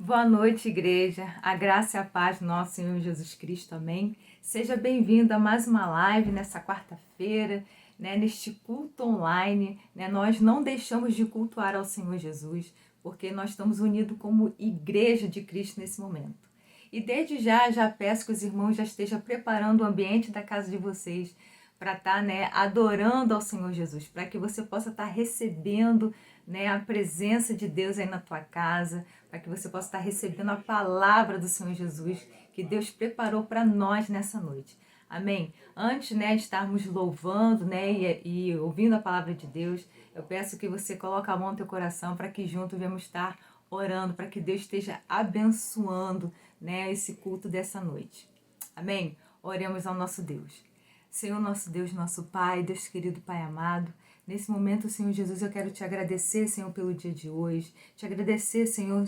Boa noite, igreja. A graça e a paz do nosso Senhor Jesus Cristo, amém? Seja bem-vindo a mais uma live nessa quarta-feira, neste culto online. Nós não deixamos de cultuar ao Senhor Jesus, porque nós estamos unidos como igreja de Cristo nesse momento. E desde já peço que os irmãos já estejam preparando o ambiente da casa de vocês para estar adorando ao Senhor Jesus, para que você possa estar recebendo a presença de Deus aí na tua casa, para que você possa estar recebendo a palavra do Senhor Jesus que Deus preparou para nós nessa noite. Amém? Antes de estarmos louvando e ouvindo a palavra de Deus, eu peço que você coloque a mão no teu coração para que juntos venhamos estar orando, para que Deus esteja abençoando esse culto dessa noite. Amém? Oremos ao nosso Deus. Senhor, nosso Deus, nosso Pai, Deus querido, Pai amado, nesse momento, Senhor Jesus, eu quero te agradecer, Senhor, pelo dia de hoje, te agradecer, Senhor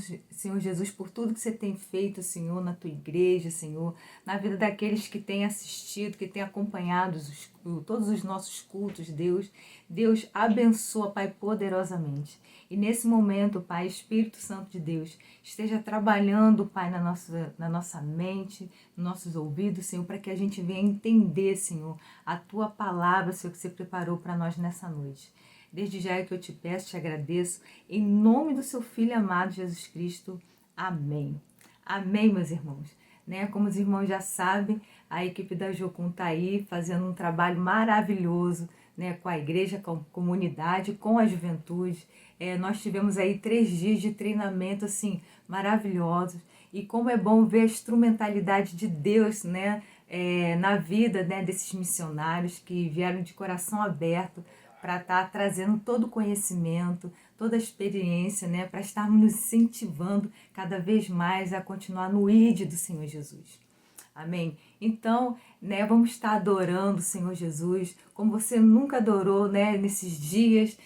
Jesus, por tudo que você tem feito, Senhor, na tua igreja, Senhor, na vida daqueles que têm assistido, que têm acompanhado todos os nossos cultos, Deus. Deus abençoa, Pai, poderosamente. E nesse momento, Pai, Espírito Santo de Deus, esteja trabalhando, Pai, na nossa mente, nos nossos ouvidos, Senhor, para que a gente venha entender, Senhor, a Tua palavra, Senhor, que você preparou para nós nessa noite. Desde já é que eu te peço, te agradeço, em nome do Seu Filho amado, Jesus Cristo. Amém. Amém, meus irmãos. Como os irmãos já sabem, a equipe da Jocum está aí fazendo um trabalho maravilhoso, com a igreja, com a comunidade, com a juventude. Nós tivemos aí 3 dias de treinamento, assim, maravilhosos. E como é bom ver a instrumentalidade de Deus, na vida, desses missionários que vieram de coração aberto para estar trazendo todo o conhecimento, toda a experiência, para estarmos nos incentivando cada vez mais a continuar no ID do Senhor Jesus. Amém? Então, vamos estar adorando o Senhor Jesus como você nunca adorou, nesses dias,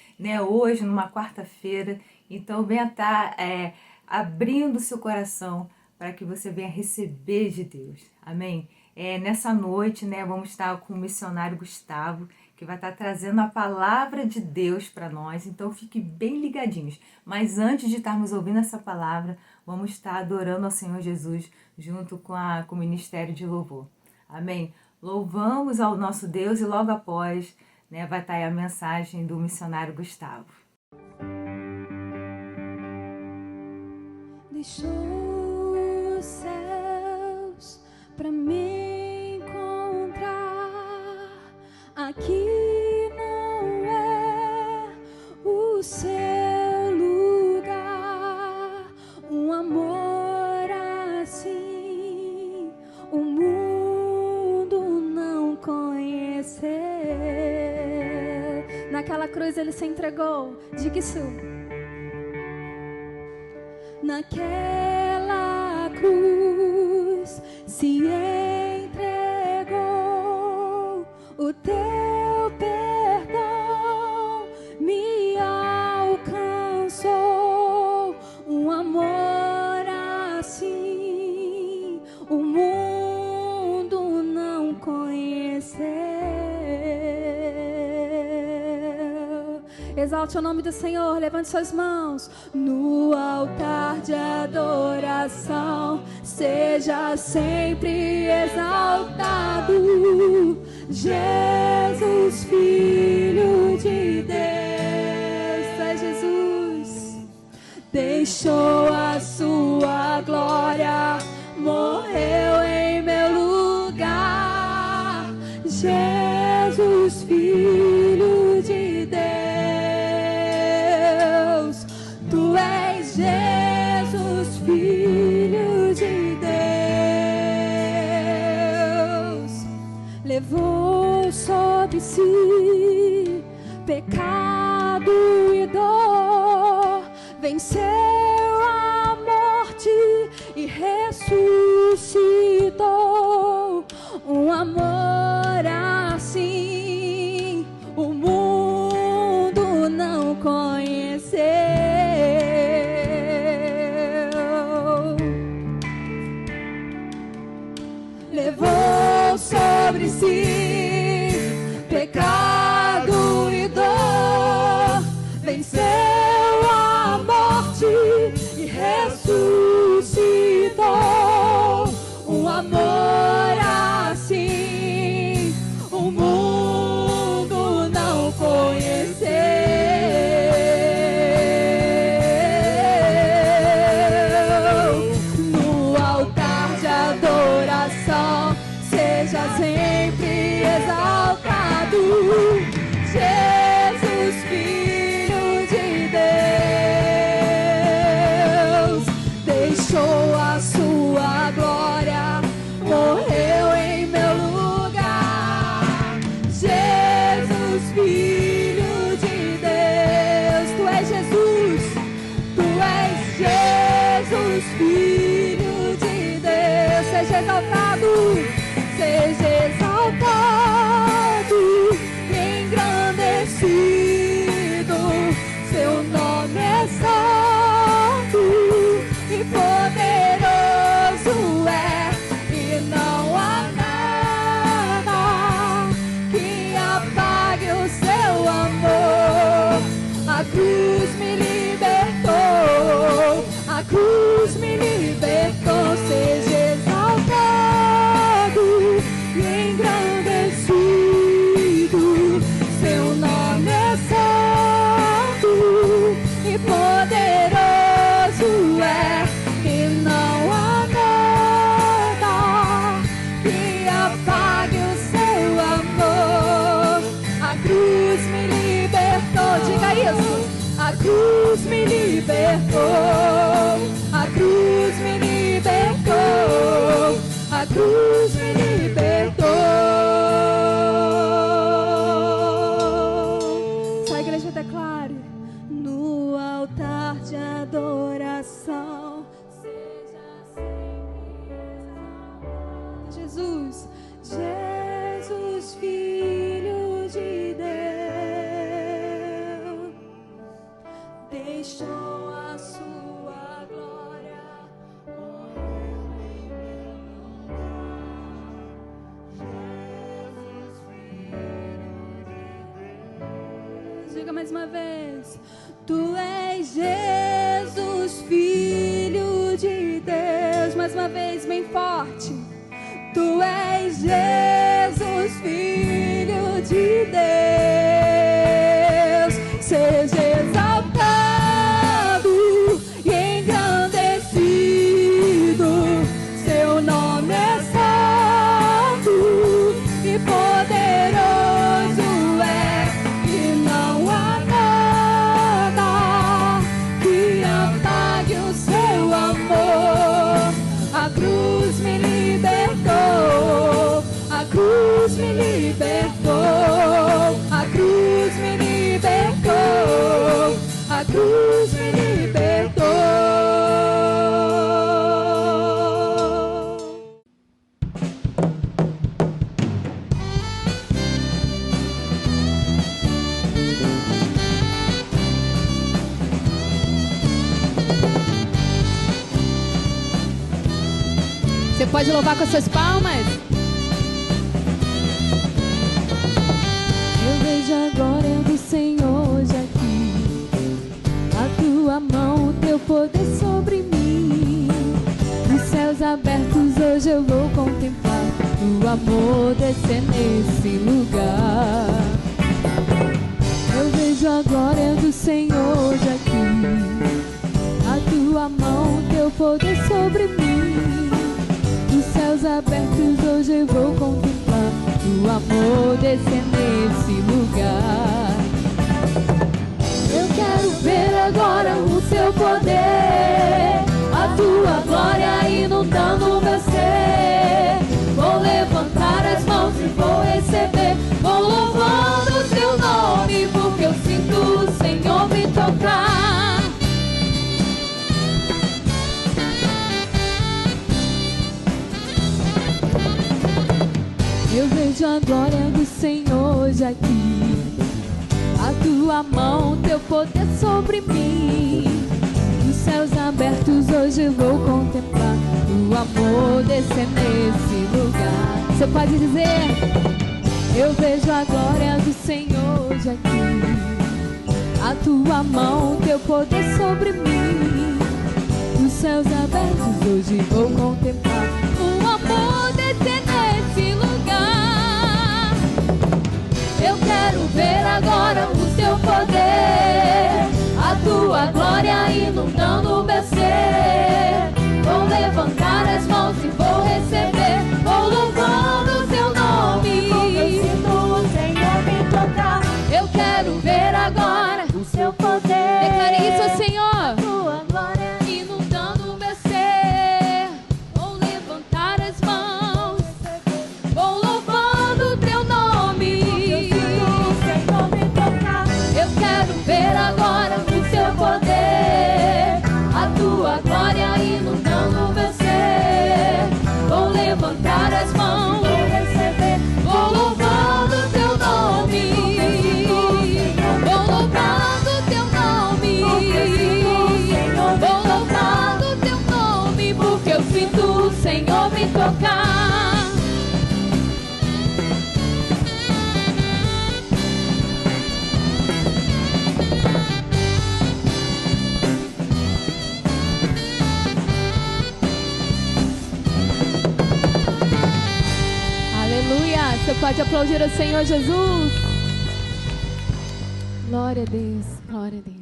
hoje, numa quarta-feira. Então, venha estar abrindo o seu coração para que você venha receber de Deus. Amém? Nessa noite, vamos estar com o missionário Gustavo, que vai estar trazendo a palavra de Deus para nós. Então, fique bem ligadinhos. Mas antes de estarmos ouvindo essa palavra, vamos estar adorando ao Senhor Jesus junto com o Ministério de Louvor. Amém? Louvamos ao nosso Deus e logo após vai estar aí a mensagem do missionário Gustavo. Deixou os céus para me encontrar. Aqui não é o seu lugar. Um amor assim o mundo não conheceu. Naquela cruz ele se entregou. Diga isso. Naquela cruz se entregou, o teu perdão me alcançou. Um amor assim o mundo não conheceu. Exalte o nome do Senhor, levante suas mãos. No altar de adoração, seja sempre exaltado, Jesus, Filho de Deus. É Jesus, deixou a sua glória, morreu em meu lugar, Jesus, Filho de Deus. Tu és Jesus, Filho de Deus. Levou sobre si pecado e dor, venceu a morte e ressuscitou. Um amor assim o mundo não conheceu. Levou sobre si pecado e dor, venceu a morte A cruz me libertou, a cruz me libertou, a cruz me libertou. Só a igreja declare: no altar de adoração seja sempre exaltado Jesus, Jesus, Filho de Deus, deixou a sua glória, morreu em meu lugar. Jesus, Filho de Deus. Diga mais uma vez: tu és Jesus, Filho de Deus. Mais uma vez, bem forte. Tu és Jesus, Filho de Deus. Seja exaltado e engrandecido. Seu nome é santo e poderoso é, e não há nada que apague o seu amor. A cruz me libertou, a cruz me libertou, a cruz me libertou, a cruz me libertou. Você pode louvar com as suas palmas? Eu vejo a glória do Senhor hoje aqui, a tua mão, o teu poder sobre mim. Os céus abertos hoje eu vou contemplar o amor descer nesse lugar. Eu vejo a glória do Senhor hoje aqui, a tua mão, o teu poder sobre mim. Os céus abertos hoje eu vou contemplar o amor descer nesse lugar. Eu quero ver agora o seu poder, a tua glória inundando o meu ser. Vou levantar as mãos e vou receber, vou louvando o teu nome, porque eu sinto o Senhor me tocar. Eu vejo a glória do Senhor hoje aqui, a tua mão, teu poder sobre mim. Os céus abertos hoje eu vou contemplar o amor descer nesse lugar. Você pode dizer: eu vejo a glória do Senhor hoje aqui, a tua mão, teu poder sobre mim. Os céus abertos hoje vou contemplar o amor descer nesse lugar. Eu quero ver agora o teu poder, a tua glória inundando o meu ser. Vou levantar as mãos e vou receber, vou louvando o teu nome, porque eu sinto o Senhor me tocar. Eu quero ver agora o seu poder. Declare isso ao Senhor. A tua glória inundando o meu ser. Vou levantar as mãos, vou louvando o teu nome, porque eu sinto o Senhor me tocar. Eu quero ver agora o seu poder, a tua glória inundando o meu ser. Vou levantar as mãos, vou receber, vou louvando o teu nome, vou louvando o teu nome, vou louvando o teu nome, porque eu sinto o Senhor me tocar. Aleluia! Você pode aplaudir o Senhor Jesus? Glória a Deus, glória a Deus.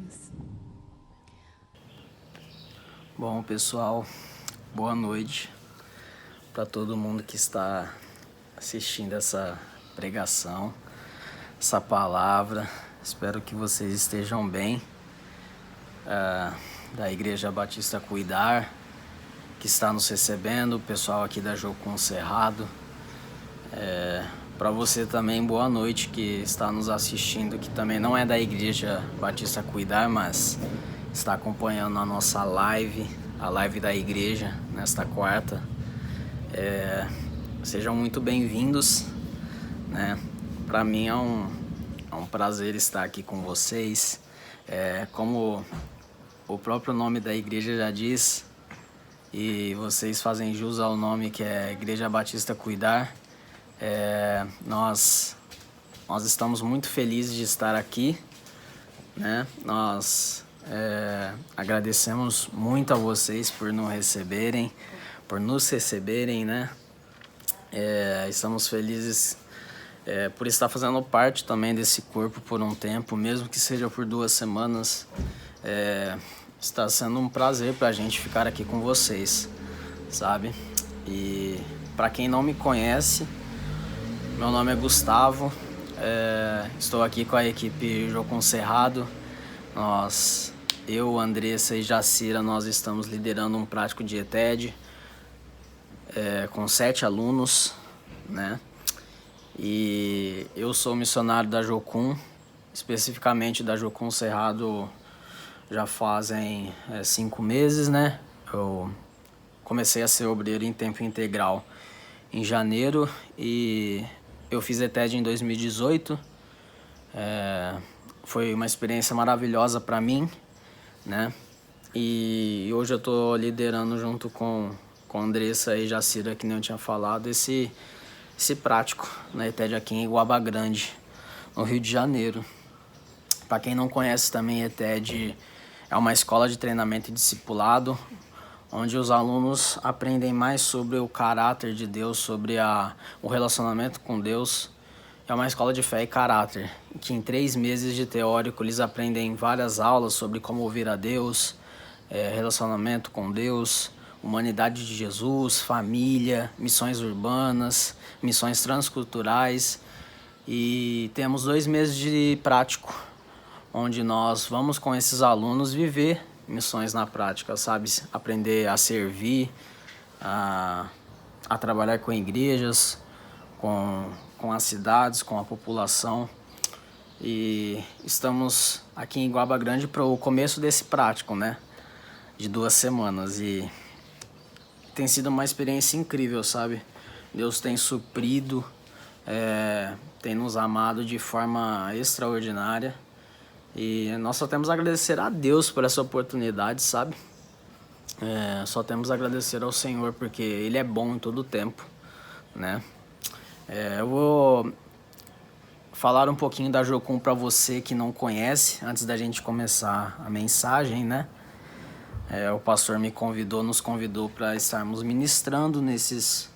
Bom, pessoal, boa noite para todo mundo que está assistindo essa pregação, essa palavra. Espero que vocês estejam bem da Igreja Batista Cuidar, que está nos recebendo, o pessoal aqui da Jocum Cerrado. Para você também, boa noite, que está nos assistindo, que também não é da Igreja Batista Cuidar, mas está acompanhando a nossa live, a live da igreja, nesta quarta. Sejam muito bem-vindos, né? Para mim é um prazer estar aqui com vocês. Como o próprio nome da igreja já diz, e vocês fazem jus ao nome, que é Igreja Batista Cuidar, nós estamos muito felizes de estar aqui, né? Nós agradecemos muito a vocês por nos receberem, né? Estamos felizes por estar fazendo parte também desse corpo por um tempo, mesmo que seja por 2 semanas. Está sendo um prazer pra gente ficar aqui com vocês, sabe? E para quem não me conhece, meu nome é Gustavo, estou aqui com a equipe Jocum Cerrado. Eu, Andressa e Jacira, nós estamos liderando um prático de ETED com 7 alunos, né? E eu sou missionário da Jocum, especificamente da Jocum Cerrado, já fazem 5 meses, né? Eu comecei a ser obreiro em tempo integral em janeiro e eu fiz ETED em 2018. Foi uma experiência maravilhosa para mim, né? E hoje eu tô liderando junto com Andressa e Jacira, que nem eu tinha falado, esse prático na ETED aqui em Iguaba Grande, no Rio de Janeiro. Para quem não conhece também, ETED é uma escola de treinamento e discipulado, onde os alunos aprendem mais sobre o caráter de Deus, sobre o relacionamento com Deus. É uma escola de fé e caráter, que em 3 meses de teórico eles aprendem várias aulas sobre como ouvir a Deus, relacionamento com Deus, humanidade de Jesus, família, missões urbanas, missões transculturais. E temos 2 meses de prático, onde nós vamos com esses alunos viver missões na prática, sabe? Aprender a servir, a trabalhar com igrejas, com as cidades, com a população. E estamos aqui em Iguaba Grande para o começo desse prático, né? De 2 semanas. E tem sido uma experiência incrível, sabe? Deus tem suprido, tem nos amado de forma extraordinária. E nós só temos a agradecer a Deus por essa oportunidade, sabe? Só temos a agradecer ao Senhor, porque Ele é bom em todo o tempo, né? Eu vou falar um pouquinho da Jocum para você que não conhece, antes da gente começar a mensagem, né? O pastor nos convidou para estarmos ministrando nesse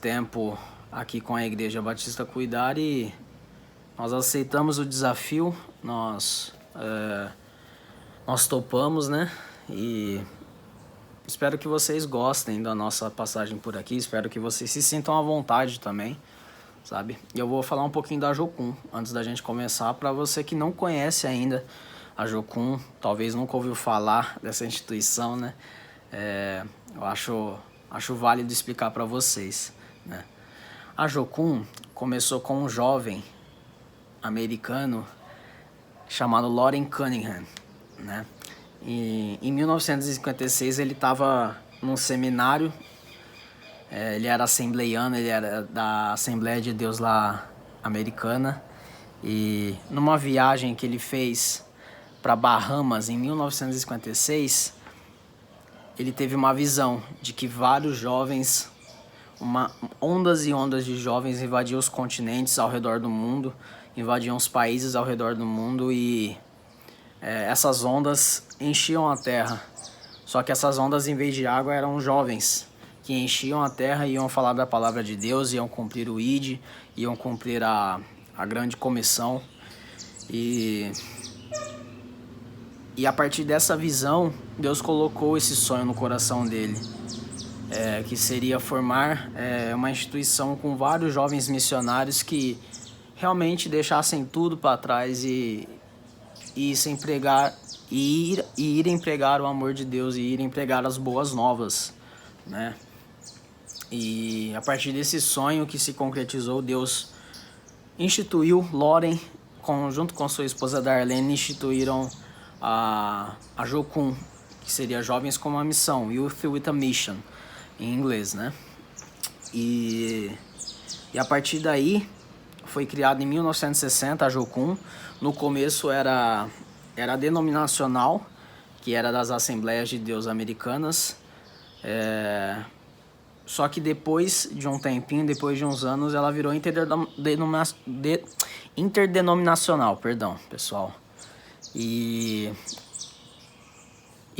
tempo aqui com a Igreja Batista Cuidar, e nós aceitamos o desafio, nós topamos, né? E espero que vocês gostem da nossa passagem por aqui, espero que vocês se sintam à vontade também, sabe? E eu vou falar um pouquinho da Jocum antes da gente começar, para você que não conhece ainda a Jocum, talvez nunca ouviu falar dessa instituição, né? Eu acho válido explicar para vocês, né? A Jocum começou com um jovem americano chamado Loren Cunningham, né? E em 1956 ele estava num seminário, ele era assembleiano, ele era da Assembleia de Deus lá americana, e numa viagem que ele fez para Bahamas em 1956, ele teve uma visão de que vários jovens, ondas e ondas de jovens invadiam os continentes ao redor do mundo, invadiam os países ao redor do mundo, e essas ondas enchiam a terra. Só que essas ondas, em vez de água, eram jovens que enchiam a terra e iam falar da palavra de Deus, iam cumprir o ID, iam cumprir a grande comissão. E a partir dessa visão, Deus colocou esse sonho no coração dele, que seria formar uma instituição com vários jovens missionários que realmente deixassem tudo para trás e e irem pregar o amor de Deus e irem pregar as boas novas, né? E a partir desse sonho que se concretizou, Deus instituiu Loren, junto com sua esposa Darlene, instituíram a Jocum, que seria Jovens com uma Missão, Youth with a Mission, em inglês, né? E a partir daí foi criada em 1960 a Jocum. No começo era denominacional, que era das Assembleias de Deus Americanas. Só que depois de um tempinho, depois de uns anos, ela virou interdenominacional, perdão, pessoal. E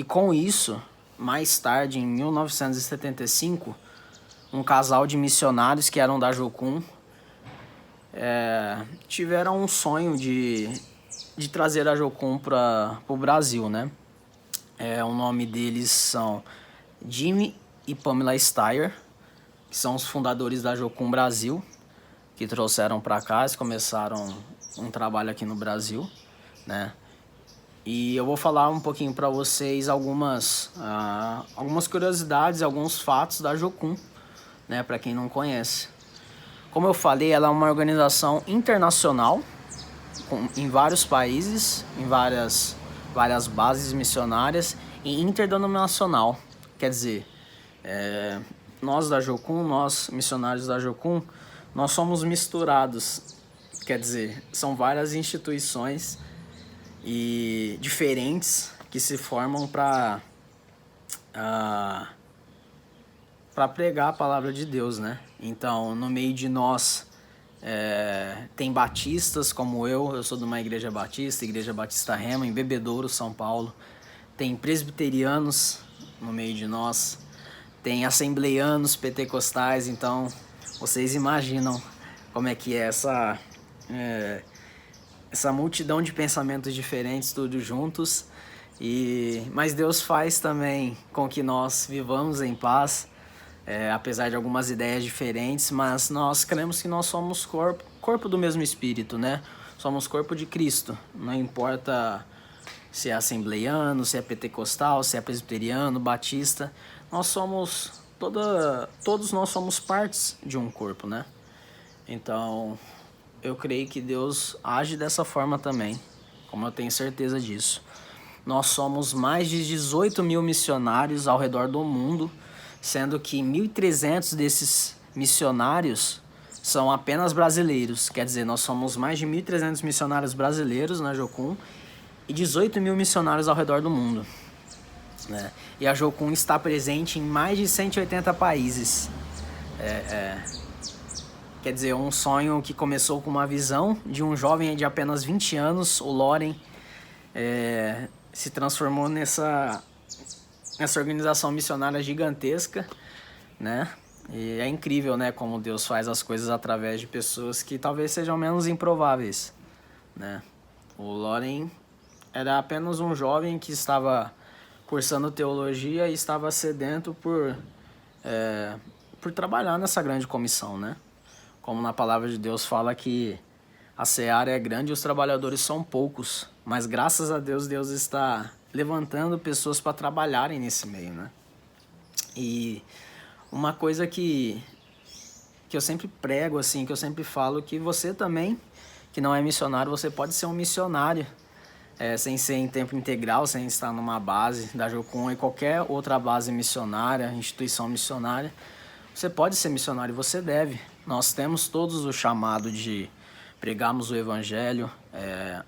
com isso, mais tarde, em 1975, um casal de missionários que eram da Jocum tiveram um sonho de trazer a Jocum para o Brasil, né? O nome deles são Jimmy e Pamela Steyer, que são os fundadores da Jocum Brasil, que trouxeram para cá, eles começaram um trabalho aqui no Brasil, né? E eu vou falar um pouquinho para vocês algumas curiosidades, alguns fatos da Jocum, né, para quem não conhece. Como eu falei, ela é uma organização internacional em vários países, em várias bases missionárias e interdenominacional. Quer dizer, nós da Jocum, nós missionários da Jocum, nós somos misturados. Quer dizer, são várias instituições e diferentes que se formam para pregar a palavra de Deus, né? Então, no meio de nós tem batistas como eu sou de uma igreja batista Rema, em Bebedouro, São Paulo. Tem presbiterianos no meio de nós, tem assembleianos pentecostais. Então, vocês imaginam como é que é essa multidão de pensamentos diferentes, tudo juntos. Mas Deus faz também com que nós vivamos em paz, apesar de algumas ideias diferentes, mas nós cremos que nós somos corpo do mesmo Espírito, né? Somos corpo de Cristo, não importa se é assembleiano, se é pentecostal, se é presbiteriano, batista, todos nós somos partes de um corpo, né? Então, eu creio que Deus age dessa forma também, como eu tenho certeza disso. Nós somos mais de 18 mil missionários ao redor do mundo, sendo que 1.300 desses missionários são apenas brasileiros. Quer dizer, nós somos mais de 1.300 missionários brasileiros na Jocum e 18 mil missionários ao redor do mundo, né? E a Jocum está presente em mais de 180 países. Quer dizer, um sonho que começou com uma visão de um jovem de apenas 20 anos, o Loren, se transformou nessa organização missionária gigantesca, né? E é incrível, né, como Deus faz as coisas através de pessoas que talvez sejam menos improváveis, né? O Loren era apenas um jovem que estava cursando teologia e estava sedento por trabalhar nessa grande comissão, né? Como na palavra de Deus fala que a seara é grande e os trabalhadores são poucos, mas graças a Deus, Deus está levantando pessoas para trabalharem nesse meio, né? E uma coisa que eu sempre prego, assim, que eu sempre falo, que você também, que não é missionário, você pode ser um missionário, sem ser em tempo integral, sem estar numa base da Jocum e qualquer outra base missionária, instituição missionária. Você pode ser missionário, você deve. Nós temos todos o chamado de pregarmos o evangelho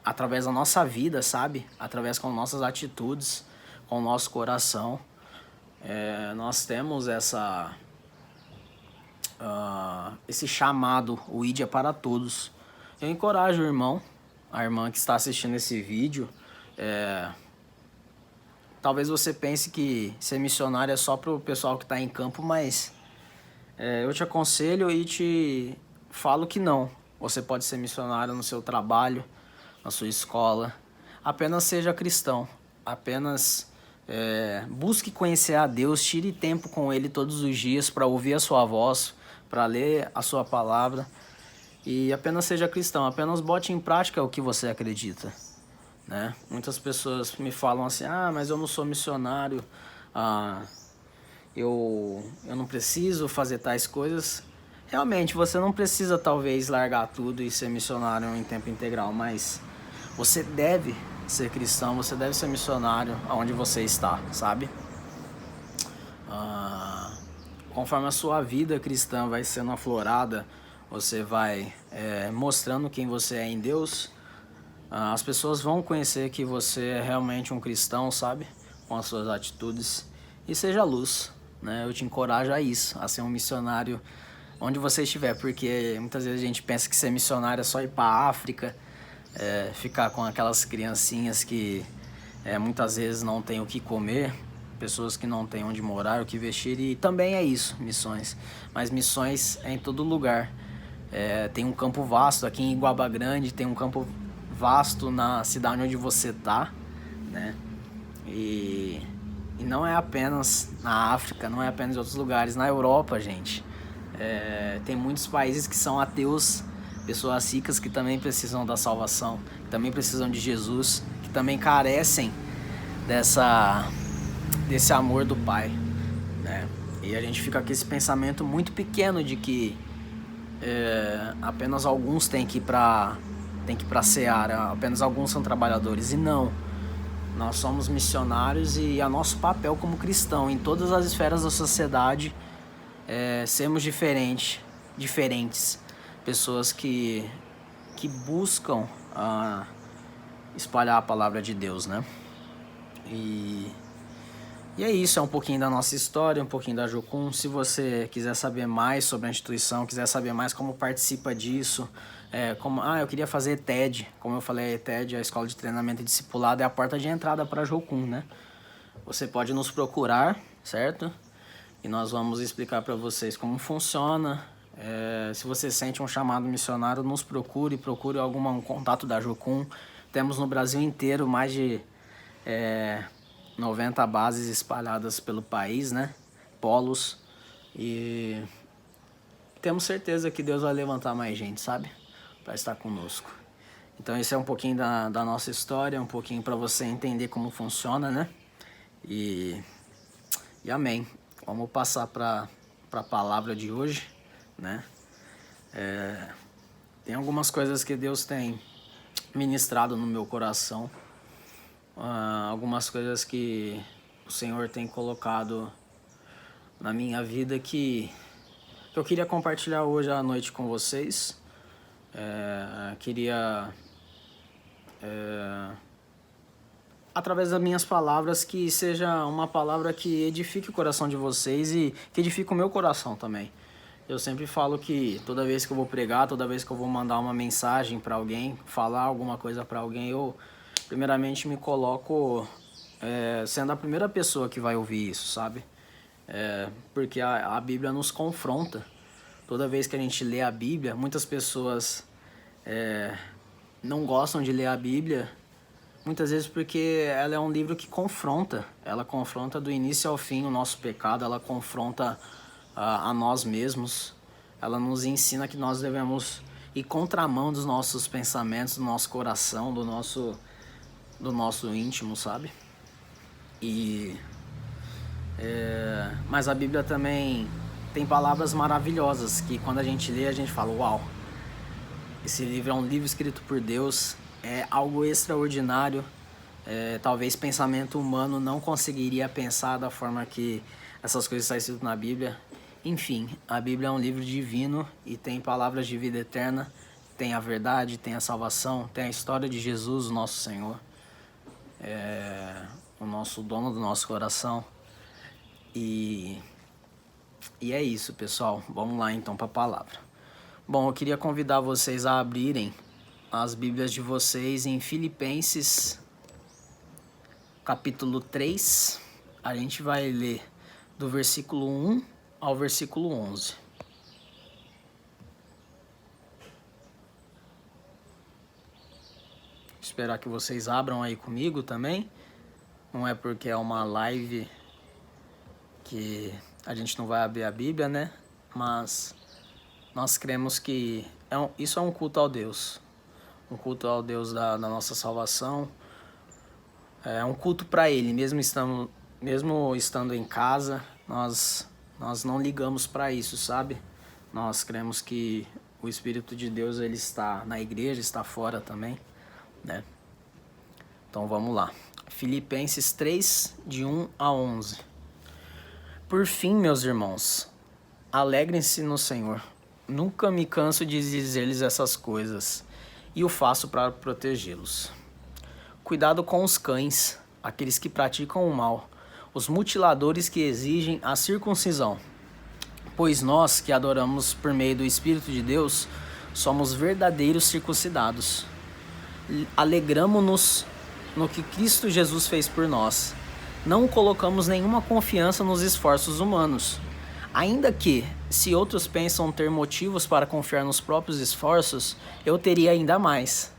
através da nossa vida, sabe? Através com nossas atitudes, com o nosso coração. Nós temos esse chamado, o ID é para todos. Eu encorajo o irmão, a irmã que está assistindo esse vídeo. Talvez você pense que ser missionário é só para o pessoal que está em campo, mas eu te aconselho e te falo que não. Você pode ser missionário no seu trabalho, na sua escola. Apenas seja cristão. Apenas busque conhecer a Deus. Tire tempo com Ele todos os dias para ouvir a sua voz, para ler a sua palavra. E apenas seja cristão. Apenas bote em prática o que você acredita, né? Muitas pessoas me falam assim, mas eu não sou missionário, eu não preciso fazer tais coisas. Realmente, você não precisa talvez largar tudo e ser missionário em tempo integral, mas você deve ser cristão, você deve ser missionário aonde você está, sabe? Conforme a sua vida cristã vai sendo aflorada, você vai mostrando quem você é em Deus, as pessoas vão conhecer que você é realmente um cristão, sabe? Com as suas atitudes. E seja luz, né? Eu te encorajo a isso, a ser um missionário onde você estiver, porque muitas vezes a gente pensa que ser missionário é só ir para a África, ficar com aquelas criancinhas que muitas vezes não têm o que comer, pessoas que não têm onde morar, o que vestir, e também é isso, missões. Mas missões é em todo lugar. Tem um campo vasto aqui em Iguaba Grande, tem um campo vasto na cidade onde você tá, né? E não é apenas na África, não é apenas em outros lugares, na Europa, gente. Tem muitos países que são ateus, pessoas ricas que também precisam da salvação, que também precisam de Jesus, que também carecem desse amor do Pai, né? E a gente fica com esse pensamento muito pequeno de que apenas alguns têm que ir para seara, apenas alguns são trabalhadores, e não. Nós somos missionários e é nosso papel como cristão em todas as esferas da sociedade sermos diferentes, pessoas que buscam espalhar a palavra de Deus, né? E é isso, é um pouquinho da nossa história, um pouquinho da Jocum. Se você quiser saber mais sobre a instituição, quiser saber mais como participa disso, eu queria fazer TED, como eu falei, a TED, a Escola de Treinamento e Discipulado, é a porta de entrada para a Jocum, né? Você pode nos procurar, certo? E nós vamos explicar para vocês como funciona. Se você sente um chamado missionário, nos procure um contato da Jocum. Temos no Brasil inteiro mais de 90 bases espalhadas pelo país, né? Polos. E temos certeza que Deus vai levantar mais gente, sabe? Para estar conosco. Então esse é um pouquinho da nossa história, um pouquinho para você entender como funciona, né? E amém. Vamos passar para a palavra de hoje, né? Tem algumas coisas que Deus tem ministrado no meu coração, algumas coisas que o Senhor tem colocado na minha vida que eu queria compartilhar hoje à noite com vocês. Queria através das minhas palavras, que seja uma palavra que edifique o coração de vocês e que edifique o meu coração também. Eu sempre falo que toda vez que eu vou pregar, toda vez que eu vou mandar uma mensagem para alguém, falar alguma coisa para alguém, eu primeiramente me coloco sendo a primeira pessoa que vai ouvir isso, sabe? Porque a Bíblia nos confronta. Toda vez que a gente lê a Bíblia, muitas pessoas não gostam de ler a Bíblia, muitas vezes porque ela é um livro que confronta. Ela confronta do início ao fim o nosso pecado, ela confronta a nós mesmos. Ela nos ensina que nós devemos ir contramão dos nossos pensamentos, do nosso coração, do nosso íntimo, sabe? Mas a Bíblia também tem palavras maravilhosas que quando a gente lê, a gente fala, uau, esse livro é um livro escrito por Deus, é algo extraordinário. Talvez pensamento humano não conseguiria pensar da forma que essas coisas estão escritas na Bíblia. Enfim, a Bíblia é um livro divino e tem palavras de vida eterna, tem a verdade, tem a salvação, tem a história de Jesus, o nosso Senhor, o nosso dono do nosso coração. E é isso, pessoal. Vamos lá então para a palavra. Bom, eu queria convidar vocês a abrirem as Bíblias de vocês em Filipenses, capítulo 3. A gente vai ler do versículo 1 ao versículo 11. Esperar que vocês abram aí comigo também. Não é porque é uma live que a gente não vai abrir a Bíblia, né? Mas nós cremos que isso é um culto ao Deus. Um culto ao Deus da nossa salvação. um culto para Ele, mesmo estando em casa, nós não ligamos para isso, sabe? Nós cremos que o Espírito de Deus ele está na igreja, está fora também, né? Então vamos lá. Filipenses 3, de 1 a 11. Por fim, meus irmãos, alegrem-se no Senhor. Nunca me canso de dizer-lhes essas coisas, e o faço para protegê-los. Cuidado com os cães, aqueles que praticam o mal, os mutiladores que exigem a circuncisão. Pois nós, que adoramos por meio do Espírito de Deus, somos verdadeiros circuncidados. Alegramo-nos no que Cristo Jesus fez por nós. Não colocamos nenhuma confiança nos esforços humanos. Ainda que, se outros pensam ter motivos para confiar nos próprios esforços, eu teria ainda mais.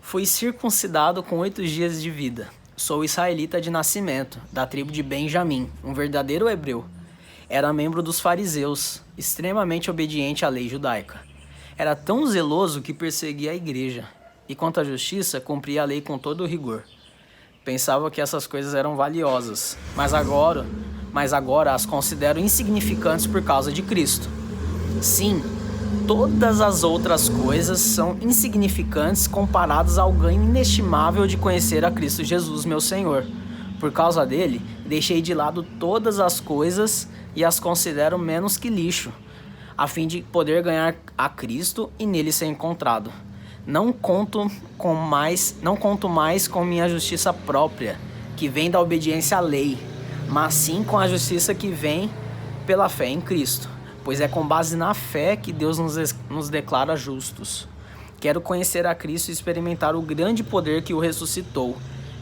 Fui circuncidado com 8 dias de vida. Sou israelita de nascimento, da tribo de Benjamim, um verdadeiro hebreu. Era membro dos fariseus, extremamente obediente à lei judaica. Era tão zeloso que perseguia a igreja, e quanto à justiça, cumpria a lei com todo o rigor. Pensava que essas coisas eram valiosas, mas agora as considero insignificantes por causa de Cristo. Sim, todas as outras coisas são insignificantes comparadas ao ganho inestimável de conhecer a Cristo Jesus, meu Senhor. Por causa dele, deixei de lado todas as coisas e as considero menos que lixo, a fim de poder ganhar a Cristo e nele ser encontrado. Não conto mais com minha justiça própria, que vem da obediência à lei, mas sim com a justiça que vem pela fé em Cristo, pois é com base na fé que Deus nos declara justos. Quero conhecer a Cristo e experimentar o grande poder que o ressuscitou.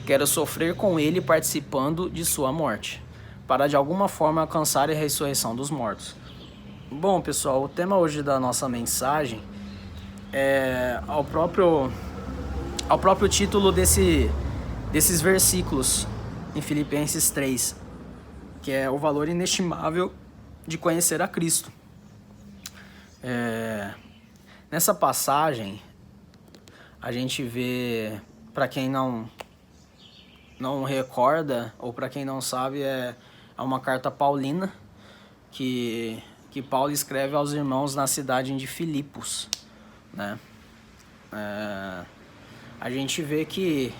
Quero sofrer com ele participando de sua morte, para de alguma forma alcançar a ressurreição dos mortos. Bom, pessoal, o tema hoje da nossa mensagem é ao próprio título desses versículos em Filipenses 3, que é o valor inestimável de conhecer a Cristo. Nessa passagem, a gente vê, para quem não recorda, ou para quem não sabe, é uma carta paulina que Paulo escreve aos irmãos na cidade de Filipos, né? A gente vê que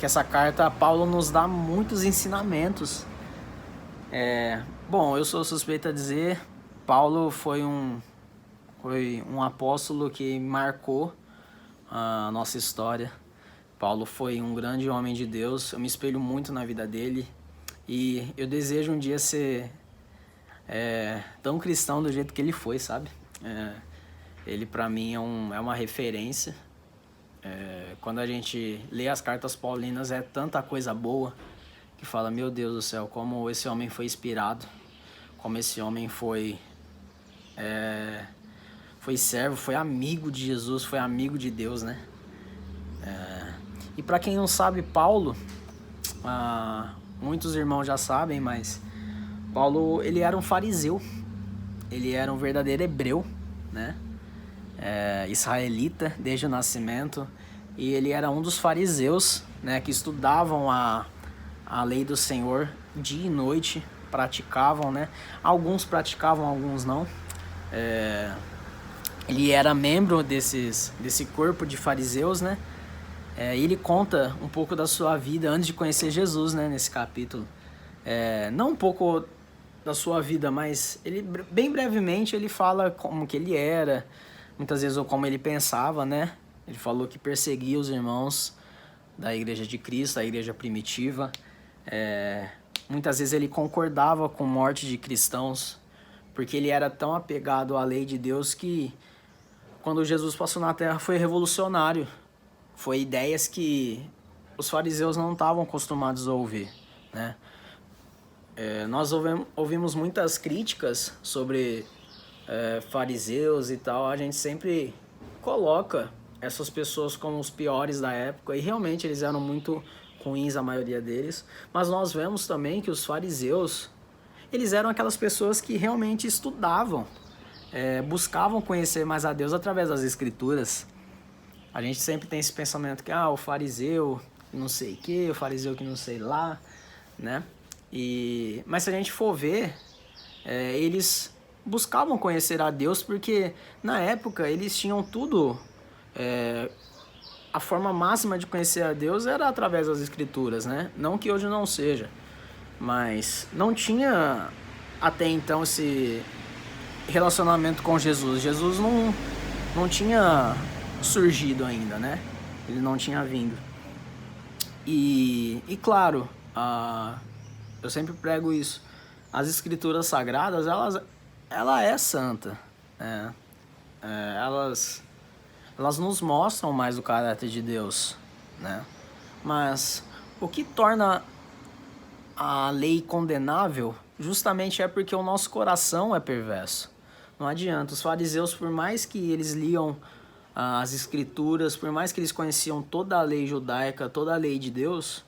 essa carta, Paulo nos dá muitos ensinamentos. Bom, eu sou suspeito a dizer, Paulo foi um apóstolo que marcou a nossa história. Paulo foi um grande homem de Deus, eu me espelho muito na vida dele e eu desejo um dia ser tão cristão do jeito que ele foi, sabe? Ele pra mim é uma referência. Quando a gente lê as cartas paulinas, é tanta coisa boa que fala, meu Deus do céu, como esse homem foi inspirado, como esse homem foi servo, foi amigo de Jesus, foi amigo de Deus, né? E para quem não sabe, Paulo, muitos irmãos já sabem, mas Paulo, ele era um fariseu, ele era um verdadeiro hebreu, né? Israelita desde o nascimento, e ele era um dos fariseus, né, que estudavam a lei do Senhor dia e noite, praticavam, né? Alguns praticavam, alguns não. Ele era membro desse corpo de fariseus, né? E ele conta um pouco da sua vida antes de conhecer Jesus, né, nesse capítulo. Não um pouco da sua vida, mas ele, bem brevemente, ele fala como que ele era, muitas vezes ou como ele pensava, né? Ele falou que perseguia os irmãos da igreja de Cristo, a igreja primitiva. Muitas vezes ele concordava com a morte de cristãos, porque ele era tão apegado à lei de Deus que quando Jesus passou na terra foi revolucionário. Foi ideias que os fariseus não estavam acostumados a ouvir, né? Nós ouvimos muitas críticas sobre fariseus e tal. A gente sempre coloca essas pessoas como os piores da época, e realmente eles eram muito ruins, a maioria deles. Mas nós vemos também que os fariseus, eles eram aquelas pessoas que realmente estudavam, buscavam conhecer mais a Deus através das escrituras. A gente sempre tem esse pensamento que o fariseu não sei o que, o fariseu que não sei lá, né? Mas se a gente for ver, eles buscavam conhecer a Deus porque na época eles tinham tudo. A forma máxima de conhecer a Deus era através das Escrituras, né? Não que hoje não seja, mas não tinha até então esse relacionamento com Jesus. Jesus não tinha surgido ainda, né? Ele não tinha vindo. E claro, eu sempre prego isso. As Escrituras Sagradas, ela é santa, né? Elas nos mostram mais o caráter de Deus, né? Mas o que torna a lei condenável justamente é porque o nosso coração é perverso. Não adianta. Os fariseus, por mais que eles liam as Escrituras, por mais que eles conheciam toda a lei judaica, toda a lei de Deus,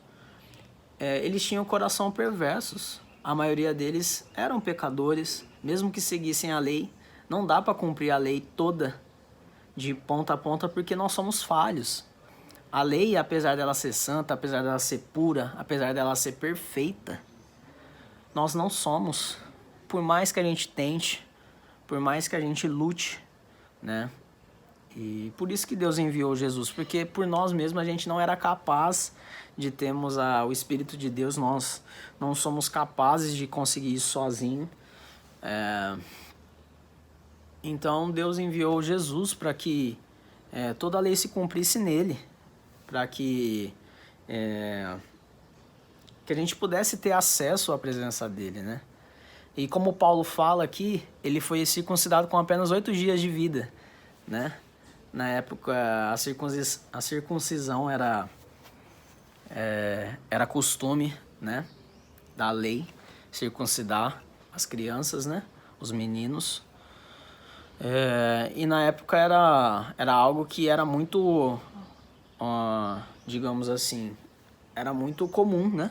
eles tinham coração perversos. A maioria deles eram pecadores, mesmo que seguissem a lei. Não dá para cumprir a lei toda de ponta a ponta porque nós somos falhos. A lei, apesar dela ser santa, apesar dela ser pura, apesar dela ser perfeita, nós não somos. Por mais que a gente tente, por mais que a gente lute, né? E por isso que Deus enviou Jesus, porque por nós mesmos a gente não era capaz de termos o Espírito de Deus, nós não somos capazes de conseguir isso sozinho. Então Deus enviou Jesus para que toda a lei se cumprisse nele, para que a gente pudesse ter acesso à presença dele, né? E como Paulo fala aqui, ele foi circuncidado com apenas 8 dias de vida, né? Na época a circuncisão era costume, né, da lei, circuncidar as crianças, né, os meninos. E na época era algo que era muito, digamos assim, era muito comum, né?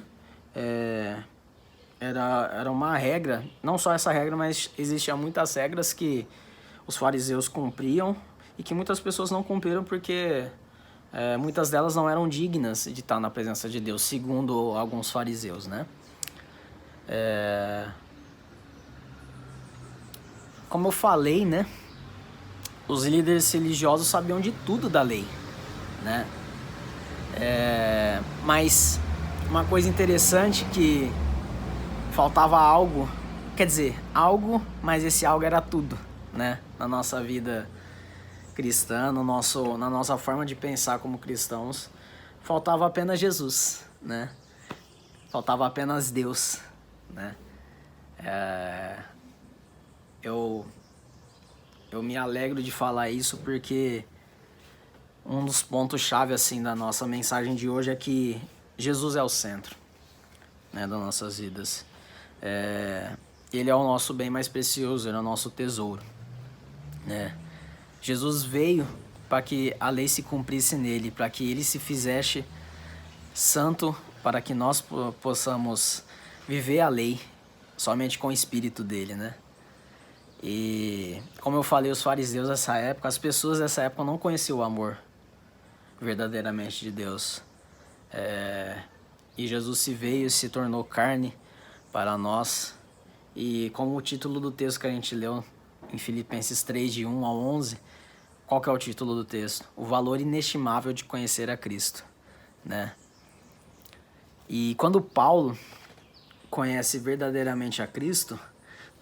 Era uma regra, não só essa regra, mas existiam muitas regras que os fariseus cumpriam e que muitas pessoas não cumpriram porque muitas delas não eram dignas de estar na presença de Deus, segundo alguns fariseus, né? Como eu falei, né? Os líderes religiosos sabiam de tudo da lei, né? Mas uma coisa interessante que faltava algo, quer dizer, algo, mas esse algo era tudo, né? Na nossa vida cristã, na nossa forma de pensar como cristãos, faltava apenas Jesus, né? Faltava apenas Deus, né? Eu me alegro de falar isso porque um dos pontos-chave assim, da nossa mensagem de hoje é que Jesus é o centro, né, das nossas vidas. Ele é o nosso bem mais precioso, ele é o nosso tesouro, né? Jesus veio para que a lei se cumprisse nele, para que ele se fizesse santo, para que nós possamos viver a lei somente com o Espírito dele, né? E como eu falei, os fariseus dessa época, as pessoas dessa época não conheciam o amor verdadeiramente de Deus. E Jesus se veio e se tornou carne para nós. E como o título do texto que a gente leu em Filipenses 3, de 1 a 11, qual que é o título do texto? O valor inestimável de conhecer a Cristo, né? E quando Paulo conhece verdadeiramente a Cristo,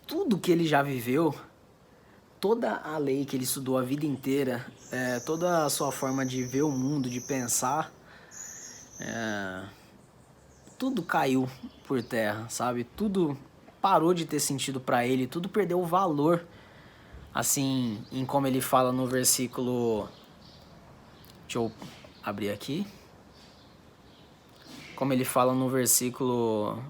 tudo que ele já viveu, toda a lei que ele estudou a vida inteira, toda a sua forma de ver o mundo, de pensar, tudo caiu por terra, sabe? Tudo parou de ter sentido para ele, tudo perdeu o valor, assim, em como ele fala no versículo... Deixa eu abrir aqui. Como ele fala no versículo...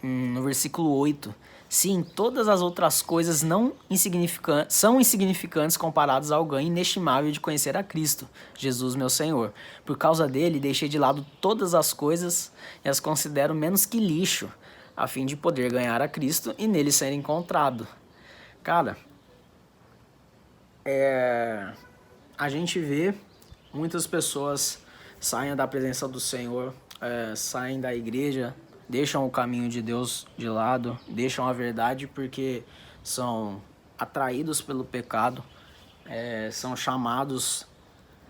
No versículo 8, sim, todas as outras coisas são insignificantes comparadas ao ganho inestimável de conhecer a Cristo, Jesus meu Senhor. Por causa dele, deixei de lado todas as coisas e as considero menos que lixo, a fim de poder ganhar a Cristo e nele ser encontrado. Cara, a gente vê muitas pessoas saem da presença do Senhor, saem da igreja, deixam o caminho de Deus de lado, deixam a verdade porque são atraídos pelo pecado, são chamados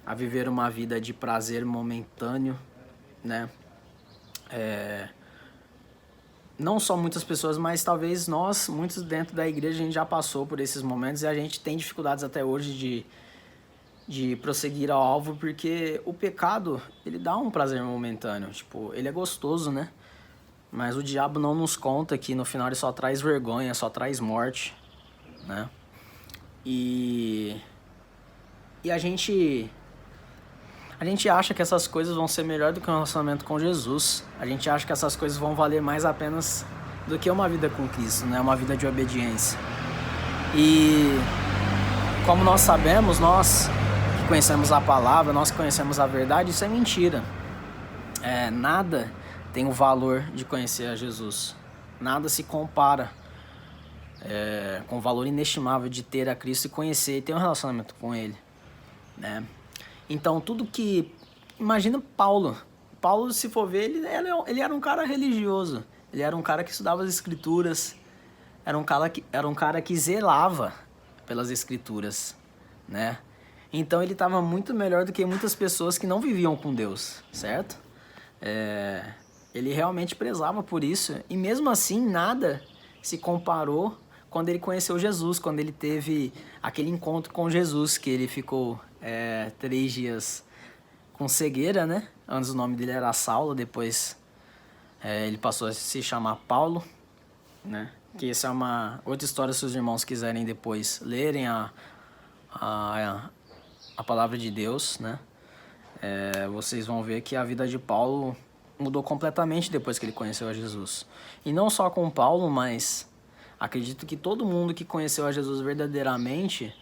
a viver uma vida de prazer momentâneo, né? Não só muitas pessoas, mas talvez nós, muitos dentro da igreja, a gente já passou por esses momentos e a gente tem dificuldades até hoje de prosseguir ao alvo, porque o pecado, ele dá um prazer momentâneo, tipo, ele é gostoso, né? Mas o diabo não nos conta que no final ele só traz vergonha, só traz morte, né? E a gente acha que essas coisas vão ser melhor do que um relacionamento com Jesus. A gente acha que essas coisas vão valer mais apenas do que uma vida com Cristo, né? Uma vida de obediência. E como nós sabemos, nós que conhecemos a palavra, nós que conhecemos a verdade, isso é mentira. Nada tem o valor de conhecer a Jesus. Nada se compara com o valor inestimável de ter a Cristo e conhecer e ter um relacionamento com Ele, né? Então, tudo que... Imagina Paulo. Paulo, se for ver, ele era um cara religioso. Ele era um cara que estudava as Escrituras. Era um cara que zelava pelas Escrituras, né? Então, ele estava muito melhor do que muitas pessoas que não viviam com Deus, certo? Ele realmente prezava por isso. E mesmo assim, nada se comparou quando ele conheceu Jesus, quando ele teve aquele encontro com Jesus, que ele ficou 3 dias com cegueira, né? Antes o nome dele era Saulo, depois ele passou a se chamar Paulo, né? Que essa é uma outra história, se os irmãos quiserem depois lerem a palavra de Deus, né? Vocês vão ver que a vida de Paulo mudou completamente depois que ele conheceu a Jesus. E não só com Paulo, mas acredito que todo mundo que conheceu a Jesus verdadeiramente,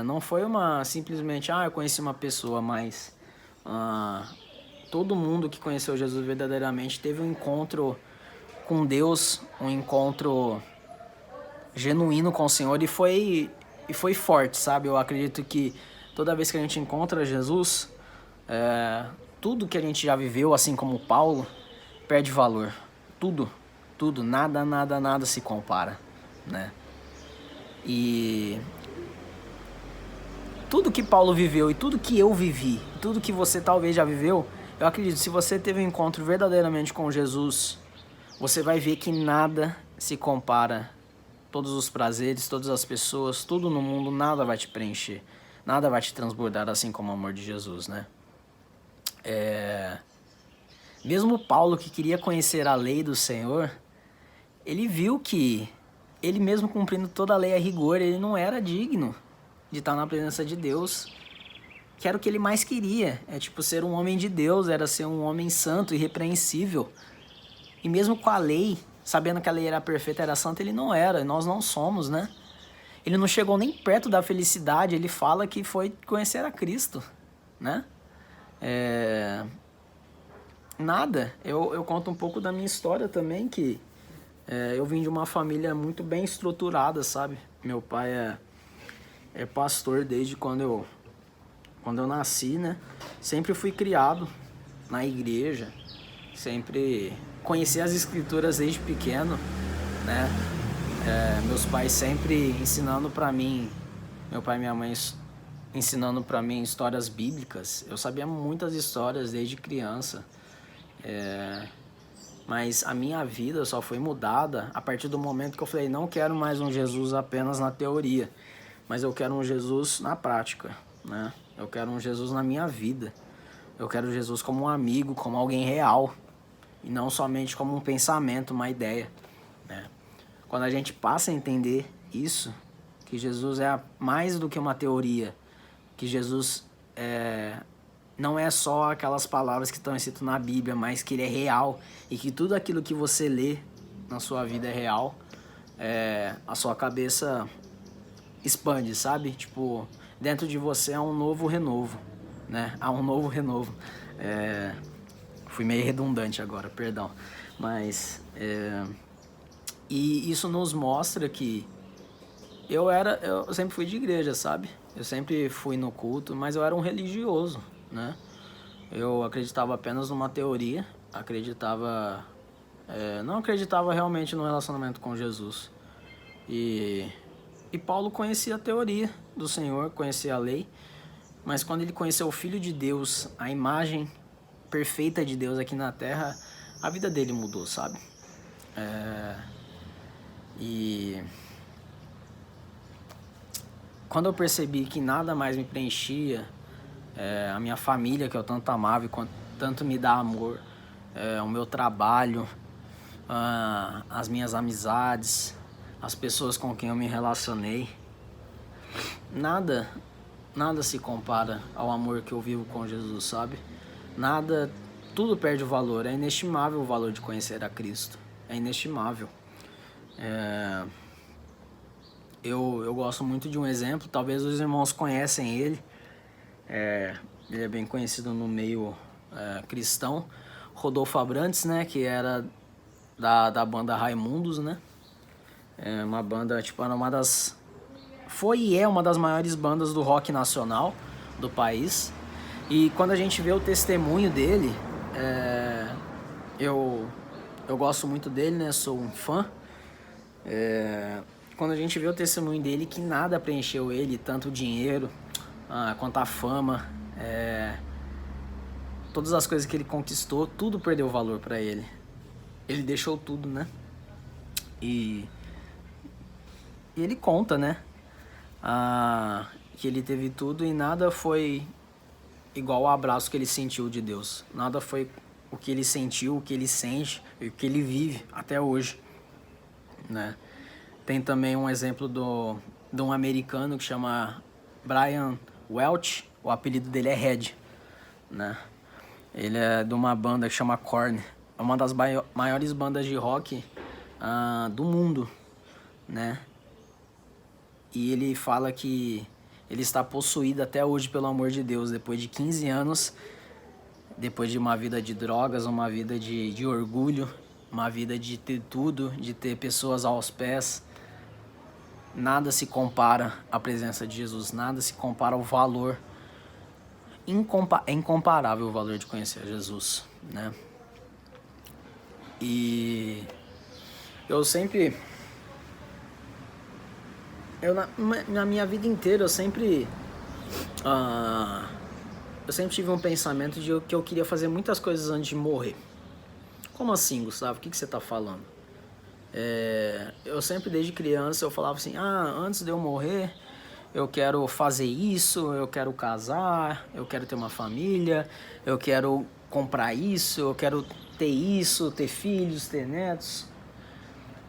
não foi simplesmente, eu conheci uma pessoa, mas todo mundo que conheceu Jesus verdadeiramente teve um encontro com Deus, um encontro genuíno com o Senhor e foi forte, sabe? Eu acredito que toda vez que a gente encontra Jesus, tudo que a gente já viveu, assim como Paulo, perde valor. Tudo, nada se compara, né? E tudo que Paulo viveu e tudo que eu vivi, tudo que você talvez já viveu, eu acredito, se você teve um encontro verdadeiramente com Jesus, você vai ver que nada se compara. Todos os prazeres, todas as pessoas, tudo no mundo, nada vai te preencher. Nada vai te transbordar assim como o amor de Jesus, né? Mesmo Paulo, que queria conhecer a lei do Senhor, ele viu que ele mesmo cumprindo toda a lei a rigor, ele não era digno de estar na presença de Deus, que era o que ele mais queria. Ser um homem de Deus, era ser um homem santo, irrepreensível. E mesmo com a lei, sabendo que a lei era perfeita, era santa, ele não era, e nós não somos, né? Ele não chegou nem perto da felicidade, ele fala que foi conhecer a Cristo, né? Nada. Eu conto um pouco da minha história também, que eu vim de uma família muito bem estruturada, sabe? Meu pai é pastor desde quando eu nasci, né? Sempre fui criado na igreja, sempre conheci as Escrituras desde pequeno, né? Meus pais sempre ensinando pra mim, meu pai e minha mãe ensinando pra mim histórias bíblicas. Eu sabia muitas histórias desde criança, mas a minha vida só foi mudada a partir do momento que eu falei, não quero mais um Jesus apenas na teoria, mas eu quero um Jesus na prática, né? Eu quero um Jesus na minha vida. Eu quero Jesus como um amigo, como alguém real, e não somente como um pensamento, uma ideia, né? Quando a gente passa a entender isso, que Jesus é mais do que uma teoria, que Jesus não é só aquelas palavras que estão escritas na Bíblia, mas que ele é real, e que tudo aquilo que você lê na sua vida é real, a sua cabeça expande, sabe? Dentro de você há um novo renovo, né? Há um novo renovo. Fui meio redundante agora, perdão. Mas, e isso nos mostra que eu sempre fui de igreja, sabe? Eu sempre fui no culto, mas eu era um religioso, né? Eu acreditava apenas numa teoria, não acreditava realmente no relacionamento com Jesus. E Paulo conhecia a teoria do Senhor, conhecia a lei, mas quando ele conheceu o Filho de Deus, a imagem perfeita de Deus aqui na Terra, a vida dele mudou, sabe? E quando eu percebi que nada mais me preenchia, a minha família, que eu tanto amava e tanto me dá amor, o meu trabalho, as minhas amizades, as pessoas com quem eu me relacionei, nada se compara ao amor que eu vivo com Jesus, sabe? Tudo perde o valor. É inestimável o valor de conhecer a Cristo. É inestimável. Eu gosto muito de um exemplo, talvez os irmãos conhecem ele. Ele é bem conhecido no meio cristão. Rodolfo Abrantes, né? Que era da banda Raimundos, né? Uma banda, era uma das... Foi e é uma das maiores bandas do rock nacional do país. E quando a gente vê o testemunho dele, eu gosto muito dele, né? Sou um fã. Quando a gente vê o testemunho dele, que nada preencheu ele, tanto o dinheiro quanto a fama, todas as coisas que ele conquistou, tudo perdeu valor pra ele. Ele deixou tudo, né? E ele conta, né? Que ele teve tudo e nada foi igual ao abraço que ele sentiu de Deus. Nada foi o que ele sentiu, o que ele sente e o que ele vive até hoje, né? Tem também um exemplo de um americano que chama Brian Welch. O apelido dele é Red, né? Ele é de uma banda que chama Korn. É uma das maiores bandas de rock do mundo, né? E ele fala que ele está possuído até hoje pelo amor de Deus, depois de 15 anos, depois de uma vida de drogas, uma vida de orgulho, uma vida de ter tudo, de ter pessoas aos pés. Nada se compara à presença de Jesus, nada se compara ao valor. É incomparável o valor de conhecer Jesus, né? E eu sempre... na minha vida inteira, eu sempre tive um pensamento de que eu queria fazer muitas coisas antes de morrer. Como assim, Gustavo? O que você tá falando? Eu sempre, desde criança, eu falava assim, antes de eu morrer, eu quero fazer isso, eu quero casar, eu quero ter uma família, eu quero comprar isso, eu quero ter isso, ter filhos, ter netos.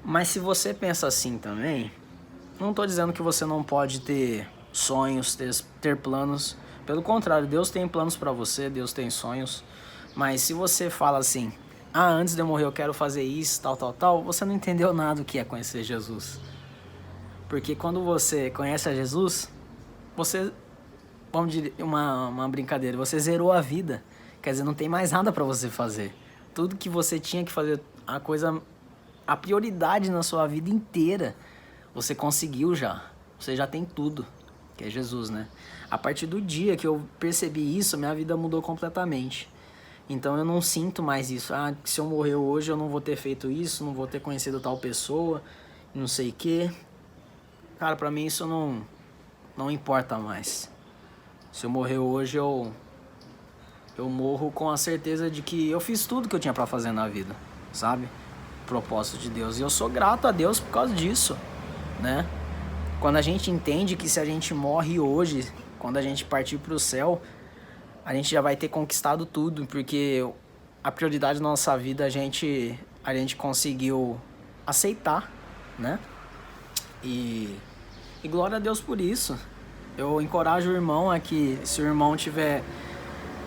Mas se você pensa assim também... Não estou dizendo que você não pode ter sonhos, ter planos. Pelo contrário, Deus tem planos para você, Deus tem sonhos. Mas se você fala assim, antes de eu morrer eu quero fazer isso, tal, você não entendeu nada do que é conhecer Jesus. Porque quando você conhece a Jesus, você, vamos dizer, uma brincadeira, você zerou a vida. Quer dizer, não tem mais nada para você fazer. Tudo que você tinha que fazer, a prioridade na sua vida inteira, você conseguiu já. Você já tem tudo, que é Jesus, né? A partir do dia que eu percebi isso, minha vida mudou completamente. Então eu não sinto mais isso. Se eu morrer hoje eu não vou ter feito isso, não vou ter conhecido tal pessoa, não sei o quê. Cara, pra mim isso não importa mais. Se eu morrer hoje, eu morro com a certeza de que eu fiz tudo que eu tinha pra fazer na vida, sabe? Propósito de Deus. E eu sou grato a Deus por causa disso, né? Quando a gente entende que se a gente morre hoje, quando a gente partir pro céu, a gente já vai ter conquistado tudo, porque a prioridade da nossa vida a gente conseguiu aceitar, né? E glória a Deus por isso. Eu encorajo o irmão a que, se o irmão tiver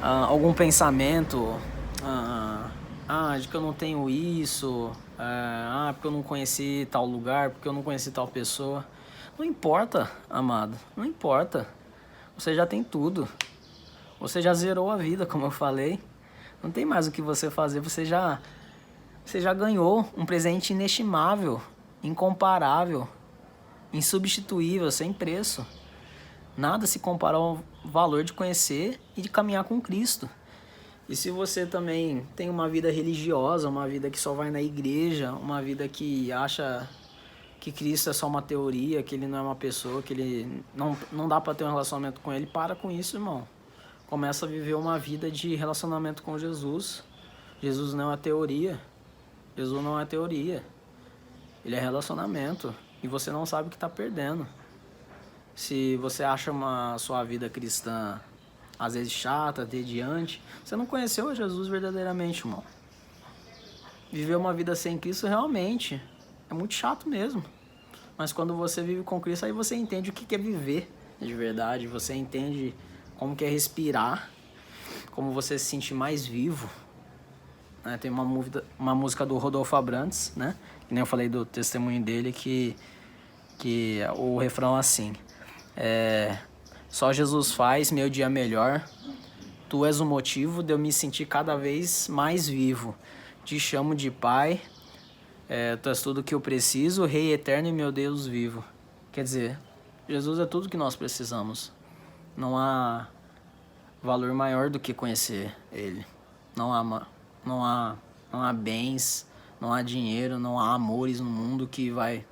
algum pensamento, de que eu não tenho isso, porque eu não conheci tal lugar, porque eu não conheci tal pessoa. Não importa, amado, não importa. Você já tem tudo. Você já zerou a vida, como eu falei. Não tem mais o que você fazer. Você já ganhou um presente inestimável, incomparável, insubstituível, sem preço. Nada se compara ao valor de conhecer e de caminhar com Cristo. E se você também tem uma vida religiosa, uma vida que só vai na igreja, uma vida que acha que Cristo é só uma teoria, que ele não é uma pessoa, que ele não dá para ter um relacionamento com ele, para com isso, irmão. Começa a viver uma vida de relacionamento com Jesus. Jesus não é teoria. Jesus não é teoria. Ele é relacionamento. E você não sabe o que está perdendo. Se você acha sua vida cristã às vezes chata, tediante, você não conheceu Jesus verdadeiramente, irmão. Viver uma vida sem Cristo realmente é muito chato mesmo. Mas quando você vive com Cristo, aí você entende o que é viver de verdade. Você entende como que é respirar, como você se sente mais vivo. Tem uma música do Rodolfo Abrantes, né? Que nem eu falei do testemunho dele, que o refrão é assim: só Jesus faz meu dia melhor, tu és o motivo de eu me sentir cada vez mais vivo. Te chamo de Pai, tu és tudo que eu preciso, Rei eterno e meu Deus vivo. Quer dizer, Jesus é tudo que nós precisamos. Não há valor maior do que conhecer Ele. Não há bens, não há dinheiro, não há amores no mundo que vai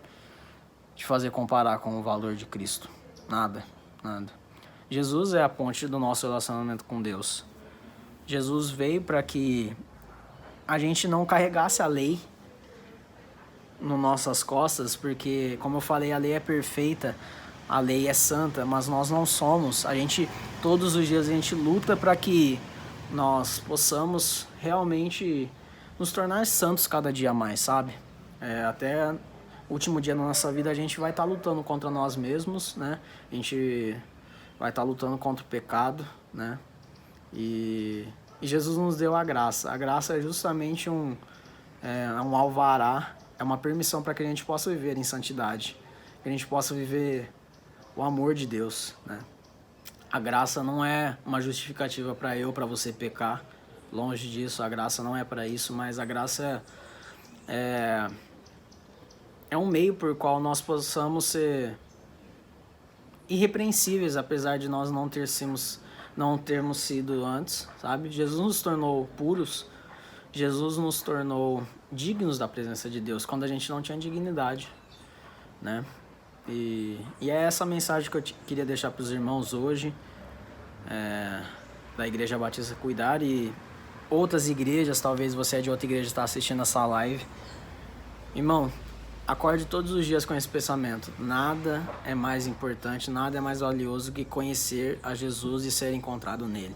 te fazer comparar com o valor de Cristo. Nada. Jesus é a ponte do nosso relacionamento com Deus. Jesus veio para que a gente não carregasse a lei nas nossas costas, porque, como eu falei, a lei é perfeita, a lei é santa, mas nós não somos. Todos os dias a gente luta para que nós possamos realmente nos tornar santos cada dia mais, sabe? Até o último dia da nossa vida a gente vai estar lutando contra nós mesmos, né? A gente vai estar lutando contra o pecado, né? E Jesus nos deu a graça. A graça é justamente um alvará, é uma permissão para que a gente possa viver em santidade, que a gente possa viver o amor de Deus, né? A graça não é uma justificativa para você pecar. Longe disso, a graça não é para isso, mas a graça é um meio por qual nós possamos ser irrepreensíveis, apesar de nós não termos sido antes, sabe? Jesus nos tornou puros, Jesus nos tornou dignos da presença de Deus, quando a gente não tinha dignidade, né? E é essa mensagem que eu queria deixar para os irmãos hoje, da Igreja Batista Cuidar, e outras igrejas, talvez você é de outra igreja e está assistindo essa live. Irmão, acorde todos os dias com esse pensamento: nada é mais importante, nada é mais valioso que conhecer a Jesus e ser encontrado nele.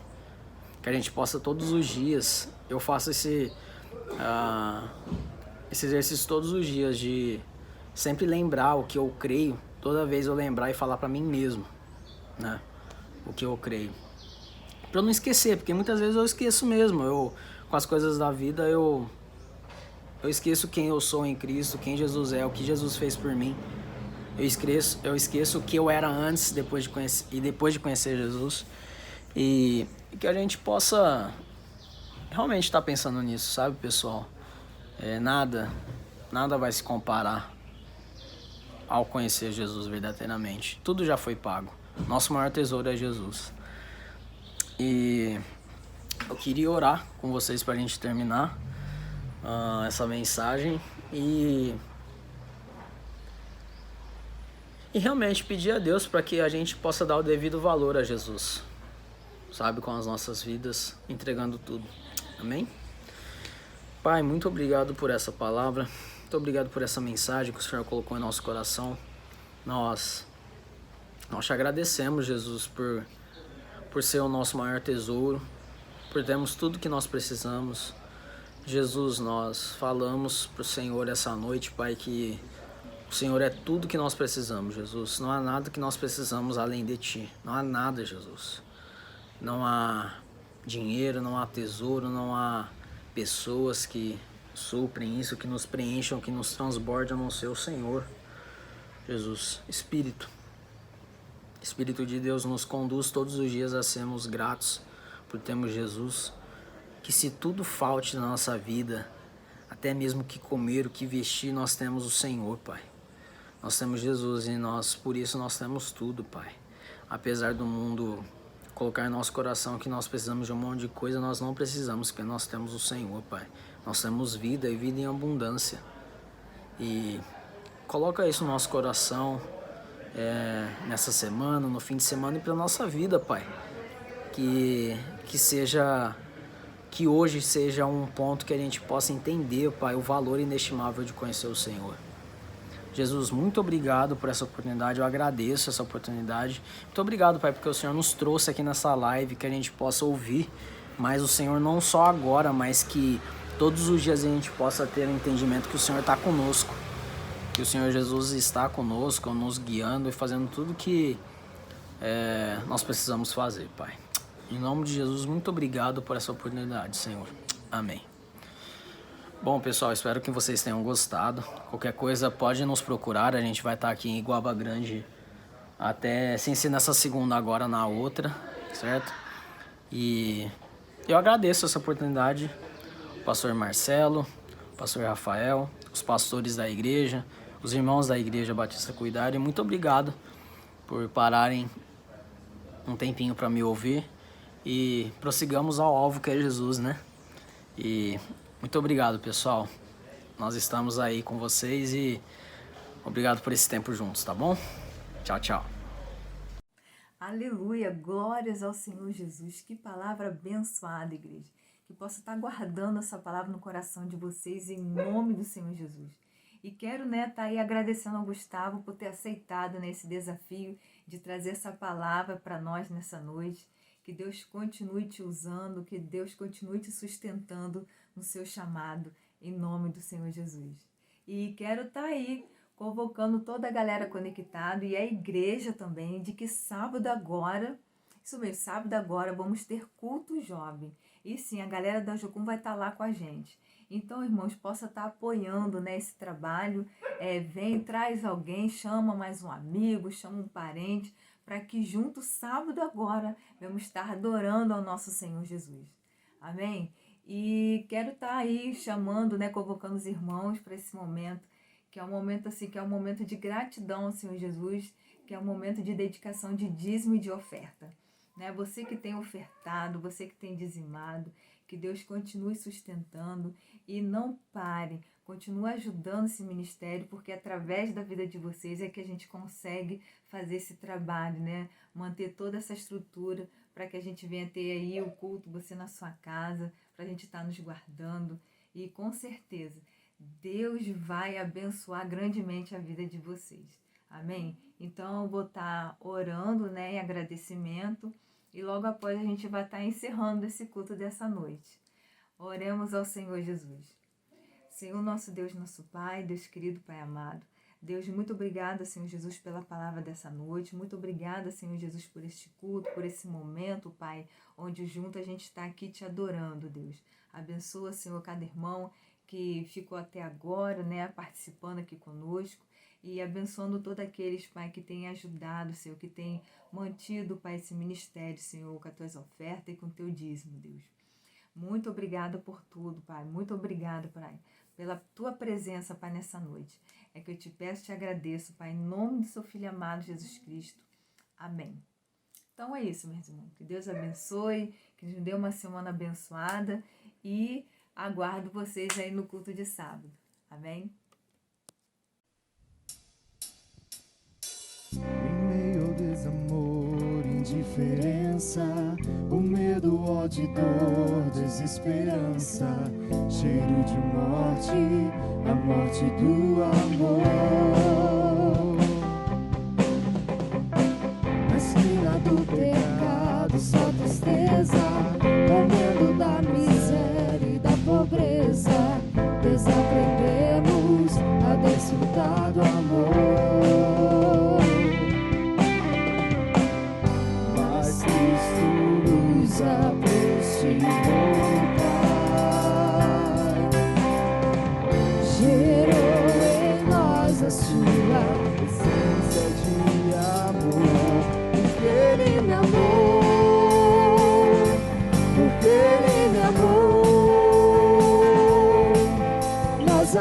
Que a gente possa todos os dias, eu faço esse exercício todos os dias, de sempre lembrar o que eu creio, toda vez eu lembrar e falar para mim mesmo, né, o que eu creio, para eu não esquecer, porque muitas vezes eu esqueço mesmo. Com as coisas da vida eu esqueço quem eu sou em Cristo, quem Jesus é, o que Jesus fez por mim. Eu esqueço o que eu era antes, depois de conhecer Jesus, e que a gente possa realmente estar pensando nisso, sabe, pessoal? Nada vai se comparar ao conhecer Jesus verdadeiramente. Tudo já foi pago. Nosso maior tesouro é Jesus. E eu queria orar com vocês para a gente terminar essa mensagem e realmente pedir a Deus para que a gente possa dar o devido valor a Jesus, sabe, com as nossas vidas, entregando tudo. Amém? Pai, muito obrigado por essa palavra, muito obrigado por essa mensagem que o Senhor colocou em nosso coração. Nós te agradecemos, Jesus, por ser o nosso maior tesouro, por termos tudo que nós precisamos. Jesus, nós falamos para o Senhor essa noite, Pai, que o Senhor é tudo que nós precisamos, Jesus. Não há nada que nós precisamos além de Ti. Não há nada, Jesus. Não há dinheiro, não há tesouro, não há pessoas que suprem isso, que nos preencham, que nos transbordam, a não ser o Senhor. Jesus, Espírito de Deus, nos conduz todos os dias a sermos gratos por termos Jesus. Que se tudo falte na nossa vida, até mesmo o que comer, o que vestir, nós temos o Senhor, Pai. Nós temos Jesus e por isso nós temos tudo, Pai. Apesar do mundo colocar em nosso coração que nós precisamos de um monte de coisa, nós não precisamos, porque nós temos o Senhor, Pai. Nós temos vida e vida em abundância. E coloca isso no nosso coração nessa semana, no fim de semana e para nossa vida, Pai. Que hoje seja um ponto que a gente possa entender, Pai, o valor inestimável de conhecer o Senhor. Jesus, muito obrigado por essa oportunidade, eu agradeço essa oportunidade. Muito obrigado, Pai, porque o Senhor nos trouxe aqui nessa live, que a gente possa ouvir mais o Senhor, não só agora, mas que todos os dias a gente possa ter o entendimento que o Senhor está conosco, que o Senhor Jesus está conosco, nos guiando e fazendo tudo que nós precisamos fazer, Pai. Em nome de Jesus, muito obrigado por essa oportunidade, Senhor. Amém. Bom, pessoal, espero que vocês tenham gostado. Qualquer coisa pode nos procurar, a gente vai estar aqui em Iguaba Grande até, sem ser nessa segunda, agora na outra, certo? E eu agradeço essa oportunidade, o pastor Marcelo, o pastor Rafael, os pastores da igreja, os irmãos da Igreja Batista Cuidar, e muito obrigado por pararem um tempinho para me ouvir e prossigamos ao alvo que é Jesus, né? E muito obrigado, pessoal. Nós estamos aí com vocês e obrigado por esse tempo juntos, tá bom? Tchau, tchau. Aleluia, glórias ao Senhor Jesus. Que palavra abençoada, igreja. Que possa estar guardando essa palavra no coração de vocês em nome do Senhor Jesus. E quero, estar aí agradecendo ao Gustavo por ter aceitado, esse desafio de trazer essa palavra para nós nessa noite. Que Deus continue te usando, que Deus continue te sustentando no seu chamado, em nome do Senhor Jesus. E quero estar aí convocando toda a galera conectada e a igreja também, de que sábado agora, sábado agora vamos ter culto jovem. E sim, a galera da Jocum vai estar lá com a gente. Então, irmãos, possa estar apoiando, esse trabalho. Vem, traz alguém, chama mais um amigo, chama um parente, para que junto, sábado agora, vamos estar adorando ao nosso Senhor Jesus. Amém? E quero estar aí chamando, convocando os irmãos para esse momento, que é um momento assim, que é um momento de gratidão ao Senhor Jesus, que é um momento de dedicação de dízimo e de oferta. Você que tem ofertado, você que tem dizimado, que Deus continue sustentando e não pare, continue ajudando esse ministério, porque através da vida de vocês é que a gente consegue fazer esse trabalho, manter toda essa estrutura para que a gente venha ter aí o culto, você na sua casa, para a gente estar nos guardando. E com certeza, Deus vai abençoar grandemente a vida de vocês. Amém? Então, eu vou estar orando, em agradecimento. E logo após a gente vai estar encerrando esse culto dessa noite. Oremos ao Senhor Jesus. Senhor nosso Deus, nosso Pai, Deus querido, Pai amado. Deus, muito obrigada, Senhor Jesus, pela palavra dessa noite. Muito obrigada, Senhor Jesus, por este culto, por esse momento, Pai, onde junto a gente está aqui te adorando, Deus. Abençoa, Senhor, cada irmão que ficou até agora, participando aqui conosco. E abençoando todos aqueles, Pai, que têm ajudado, Senhor, que têm mantido, Pai, esse ministério, Senhor, com as tuas ofertas e com o teu dízimo, Deus. Muito obrigada por tudo, Pai. Muito obrigada, Pai, pela tua presença, Pai, nessa noite. É que eu te peço e te agradeço, Pai, em nome do seu Filho amado, Jesus Cristo. Amém. Então é isso, meus irmãos. Que Deus abençoe, que nos dê uma semana abençoada e aguardo vocês aí no culto de sábado. Amém? Em meio ao desamor, indiferença, o medo, ódio, dor, desesperança, cheiro de morte, a morte do amor. Na esquina do pecado, só tristeza, com medo da miséria e da pobreza, desaprendemos a desfrutar do amor.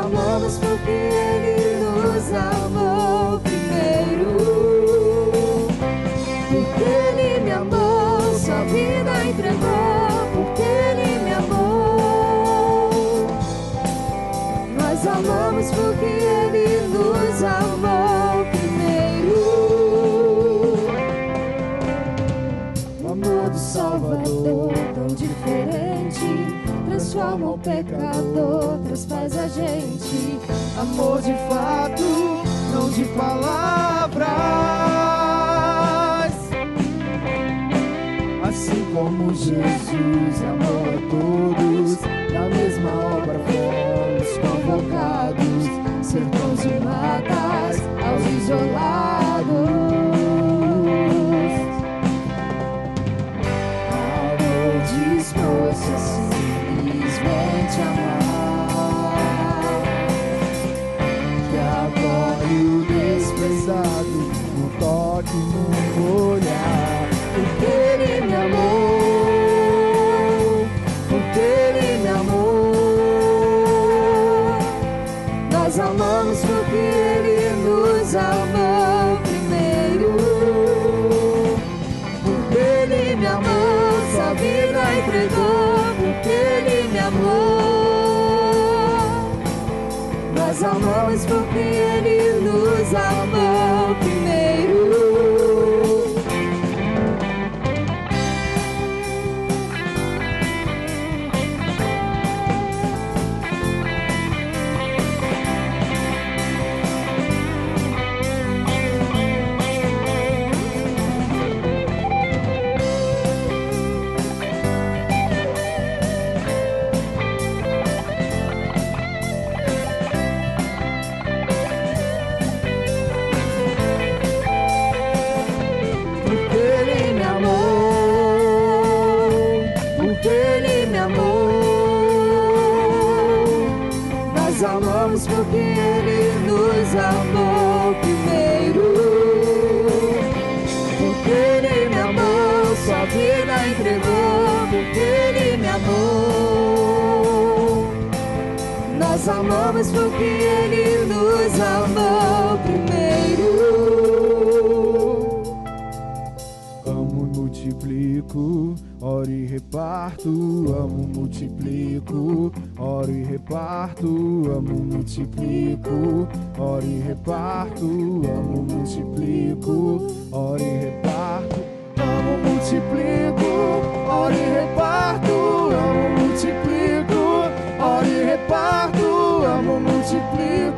Amamos porque Ele nos amou primeiro, porque Ele me amou, só transforma o pecador, traz paz a gente. Amor de fato, não de palavras. Assim como Jesus amou a todos, na mesma obra fomos convocados, sermos e matas aos isolados. Amor disposto a simplesmente amar, que acolhe o desprezado no toque, no olhar. Porque Ele me amou, porque Ele me amou. Nós amamos porque Ele nos amou primeiro. Porque Ele me amou, sua vida entregou. Porque Ele me amou. Nós amamos porque Ele nos amou primeiro. Porque Ele nos amou primeiro. Porque Ele me amou, sua vida entregou. Porque Ele me amou. Nós amamos porque Ele nos amou primeiro. Amo e multiplico, oro e reparto. Amo, multiplico, oro e reparto. Amo, multiplico, oro e reparto. Amo, multiplico, oro e reparto. Amo, multiplico, oro e reparto. Amo, multiplico, oro e reparto. Amo, multiplico,